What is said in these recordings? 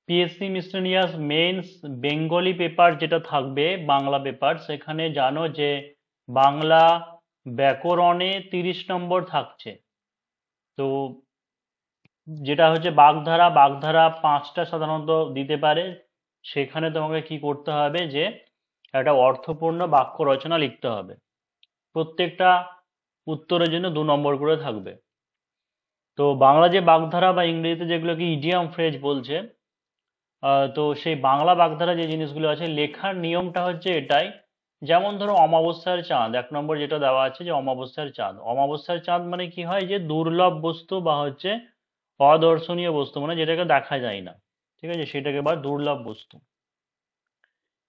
PSC miscellaneous men's Bengali paper যেটা থাকবে, Bangla paper, সেখানে জানো যে বাংলা ব্যাকরণে 30 নম্বর থাকছে। তো যেটা হচ্ছে বাগধারা, বাগধারা 5টা সাধারণত দিতে পারে। সেখানে তোমাকে কি করতে হবে যে একটা অর্থপূর্ণ বাক্য রচনা লিখতে হবে। প্রত্যেকটা উত্তরের জন্য 2 নম্বর করে থাকবে। তো বাংলা যে বাগধারা বা ইংরেজিতে যেগুলোকে ইডিয়াম ফ্রেজ বলছে, তো সেই বাংলা বাগধারা যে জিনিসগুলো আছে, লেখার নিয়মটা হচ্ছে এটাই। যেমন ধরো অমাবস্যার চাঁদ, 1 নম্বর যেটা দেওয়া আছে যে অমাবস্যার চাঁদ। অমাবস্যার চাঁদ মানে কি হয়, যে দুর্লভ বস্তু বা হচ্ছে অদর্শনীয় বস্তু, মানে যেটাকে দেখা যায় না, ঠিক আছে, সেটাকে বা দুর্লভ বস্তু।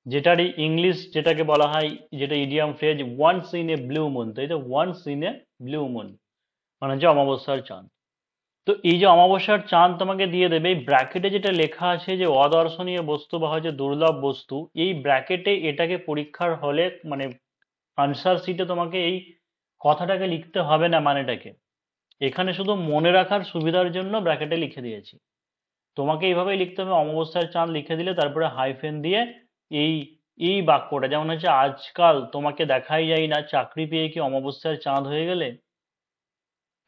যেটার ইংলিশ যেটাকে বলা হয়, যেটা idiom phrase, once in a blue moon, তাই তো, once in a blue moon মানে হচ্ছে অমাবস্যার চাঁদ। তো এই যে অমাবস্যার চাঁদ তোমাকে দিয়ে দেবে, এই ব্র্যাকেটে যেটা লেখা আছে যে অদর্শনীয় বস্তু বা হচ্ছে দুর্লভ বস্তু, এই ব্র্যাকেটে এটাকে পরীক্ষার হলে মানে আনসার শিটে তোমাকে এই কথাটাকে লিখতে হবে না, মানেটাকে এখানে শুধু মনে রাখার সুবিধার জন্য ব্র্যাকেটে লিখে দিয়েছি। তোমাকে এইভাবেই লিখতে হবে, অমাবস্যার চাঁদ লিখে দিলে তারপরে হাইফেন দিয়ে এই এই বাক্যটা, যেমন হচ্ছে আজকাল তোমাকে দেখাই যায় না, চাকরি পেয়ে কি অমাবস্যার চাঁদ হয়ে গেলে।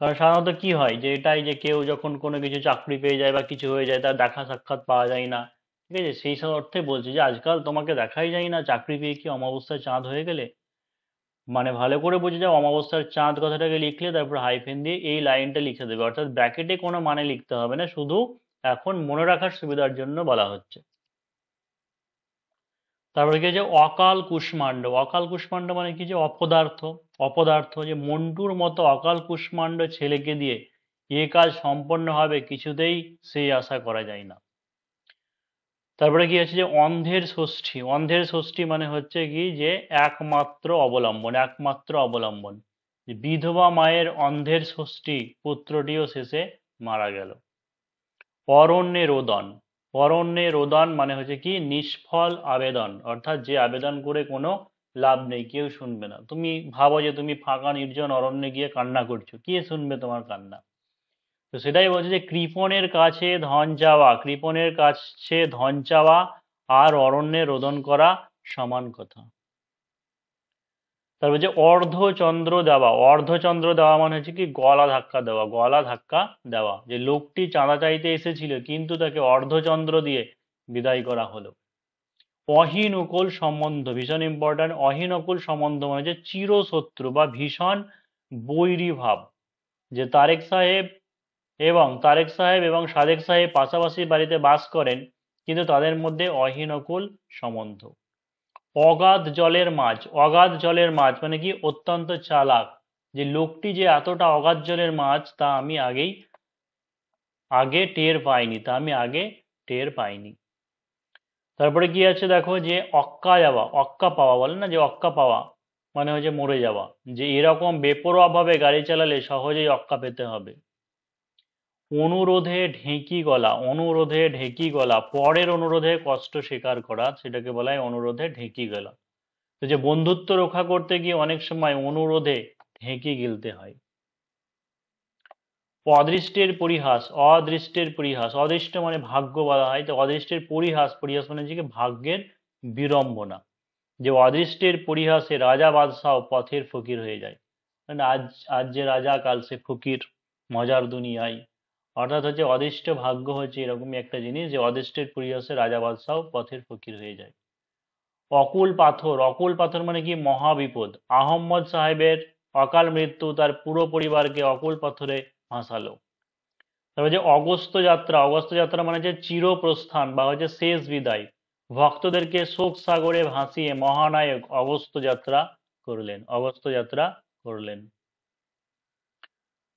কারণ সাধারণত কি হয় যে এটাই, যে কেউ যখন কোনো কিছু চাকরি পেয়ে যায় বা কিছু হয়ে যায়, তার দেখা সাক্ষাৎ পাওয়া যায় না, ঠিক আছে, সেই সব অর্থে বলছি যে আজকাল তোমাকে দেখাই যায় না, চাকরি পেয়ে কি অমাবস্যার চাঁদ হয়ে গেলে। মানে ভালো করে বুঝে যাও, অমাবস্যার চাঁদ কথাটাকে লিখলে তারপর হাইফেন দিয়ে এই লাইনটা লিখে দেবে, অর্থাৎ ব্র্যাকেটে কোনো মানে লিখতে হবে না, শুধু এখন মনে রাখার সুবিধার জন্য বলা হচ্ছে। তারপরে কি যে অকাল কুষ্মাণ্ড, অকাল কুষ্মাণ্ড মানে কি, যে অপদার্থ। অপদার্থ, যে মন্টুর মতো অকাল কুষ্মাণ্ড ছেলেকে দিয়ে এ কাজ সম্পন্ন হবে কিছুতেই সেই আশা করা যায় না। তারপরে কি আছে যে অন্ধের ষষ্ঠী, অন্ধের ষষ্ঠী মানে হচ্ছে কি, যে একমাত্র অবলম্বন, একমাত্র অবলম্বন। যে বিধবা মায়ের অন্ধের ষষ্ঠী, পুত্রটিও শেষে মারা গেল। অরণ্যে রোদন, অরণ্যে রোদন মানে হচ্ছে কি, নিষ্ফল আবেদন, অর্থাৎ যে আবেদন করে কোনো লাভ নেই, কেউ শুনবে না। তুমি ভাবো যে তুমি ফাঁকা নির্জন অরণ্যে গিয়ে কান্না করছো, কে শুনবে তোমার কান্না। তো সেটাই বলছে যে কৃপণের কাছে ধন চাওয়া, কৃপণের কাছে ধন চাওয়া আর অরণ্যে রোদন করা সমান কথা। তারপর যে অর্ধচন্দ্র দেওয়া, অর্ধচন্দ্র দেওয়া মানে হচ্ছে কি, গলা ধাক্কা দেওয়া, গলা ধাক্কা দেওয়া, যে লোকটি চাঁদা চাইতে এসেছিল কিন্তু তাকে অর্ধচন্দ্র দিয়ে বিদায় করা হলো। অহিনকুল সম্বন্ধ, ভীষণ ইম্পর্ট্যান্ট। অহিনকুল সম্বন্ধ মানে যে চিরশত্রু বা ভীষণ বৈরী ভাব। যে তারেক সাহেব এবং সাদেক সাহেব পাশাপাশি বাড়িতে বাস করেন, কিন্তু তাদের মধ্যে অহিনকুল সম্বন্ধ। অগাধ জলের মাছ, অগাধ জলের মাছ মানে কি, অত্যন্ত চালাক। যে লোকটি যে এতটা অগাধ জলের মাছ, তা আমি আগে টের পাইনি, তা আমি আগে টের পাইনি। তারপরে কি আছে দেখো, যে অক্কা যাওয়া, অক্কা পাওয়া বলে না, যে অক্কা পাওয়া মানে হচ্ছে মরে যাওয়া। যে এরকম বেপরোয়া ভাবে গাড়ি চালালে সহজেই অক্কা পেতে হবে। অনুরোধে ঢেঁকি গলা, অনুরোধে ঢেঁকি গলা, পরের অনুরোধে কষ্ট স্বীকার করা, সেটাকে বলা হয় অনুরোধে ঢেঁকি গলা। তো যে বন্ধুত্ব রক্ষা করতে গিয়ে অনেক সময় অনুরোধে ঢেঁকি গিলতে হয়। অদৃষ্টের পরিহাস, অদৃষ্টের পরিহাস, অদৃষ্ট মানে ভাগ্য বলা হয়, তো অদৃষ্টের পরিহাস, পরিহাস মানে হচ্ছে কি ভাগ্যের বিড়ম্বনা। যে অদৃষ্টের পরিহাসে রাজা বাদশাহ পথের ফকির হয়ে যায়, মানে আজ আজ যে রাজা কাল সে ফকির, মজার দুনিয়ায়। অর্থাৎ হচ্ছে অদৃষ্ট ভাগ্য হচ্ছে এরকমই একটা জিনিস, যে অদৃষ্টের পরিহাসে রাজা বাদশাহ পথের ফকির হয়ে যায়। অকুল পাথর, অকুল পাথর মানে কি, মহাবিপদ। আহম্মদ সাহেবের অকাল মৃত্যু তার পুরো পরিবারকে অকুল পাথরে ভাসালো। তারপর যে অগস্ত্য যাত্রা, অগস্ত্য যাত্রা মানে যে চিরপ্রস্থান বা হচ্ছে শেষ বিদায়। ভক্তদেরকে শোক সাগরে ভাসিয়ে মহানায়ক অগস্ত্য যাত্রা করলেন, অগস্ত্য যাত্রা করলেন।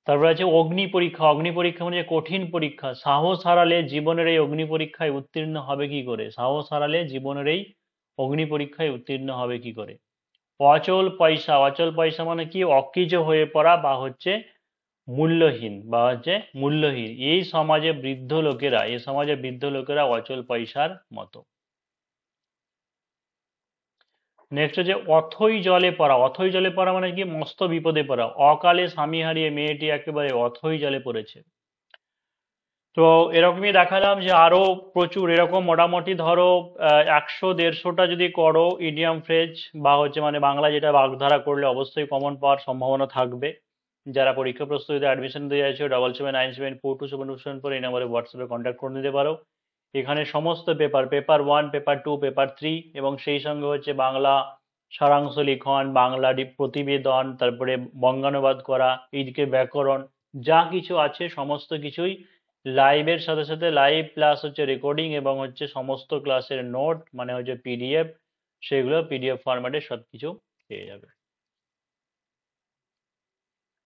তারপর আছে অগ্নি পরীক্ষা, অগ্নি পরীক্ষা মানে যে কঠিন পরীক্ষা। সাহস হারালে জীবনের এই অগ্নি পরীক্ষায় উত্তীর্ণ হবে কি করে, সাহস হারালে জীবনের এই অগ্নি পরীক্ষায় উত্তীর্ণ হবে কি করে। অচল পয়সা, অচল পয়সা মানে কি, অকেজো হয়ে পড়া বা হচ্ছে মূল্যহীন, বা হচ্ছে মূল্যহীন। এই সমাজে বৃদ্ধ লোকেরা অচল পয়সার মতো। নেক্সট হচ্ছে অথই জলে পড়া, অথই জলে পড়া মানে কি, মস্ত বিপদে পড়া। অকালে স্বামী হারিয়ে মেয়েটি একেবারে অথই জলে পড়েছে। তো এরকমই দেখালাম যে আরো প্রচুর এরকম মোটামুটি ধরো 100-150টা যদি করো ইডিয়াম ফ্রেজ বা হচ্ছে মানে বাংলা যেটা বাগধারা করলে অবশ্যই কমন পাওয়ার সম্ভাবনা থাকবে। যারা পরীক্ষা প্রস্তুতিতে অ্যাডমিশন দিয়ে যাচ্ছে 7797942727 এই নম্বরে হোয়াটসঅ্যাপে কন্ট্যাক্ট করে নিতে পারো। এখানে সমস্ত পেপার, পেপার 1, পেপার 2, পেপার 3 এবং সেই সঙ্গে হচ্ছে বাংলা সারাংশ লিখন, বাংলা প্রতিবেদন, তারপরে বঙ্গানুবাদ করা, এইদিকে ব্যাকরণ, যা কিছু আছে সমস্ত কিছুই লাইভের সাথে সাথে লাইভ প্লাস হচ্ছে রেকর্ডিং এবং হচ্ছে সমস্ত ক্লাসের নোট মানে হচ্ছে পিডিএফ, সেগুলো পিডিএফ ফরম্যাটে সবকিছু পেয়ে যাবে।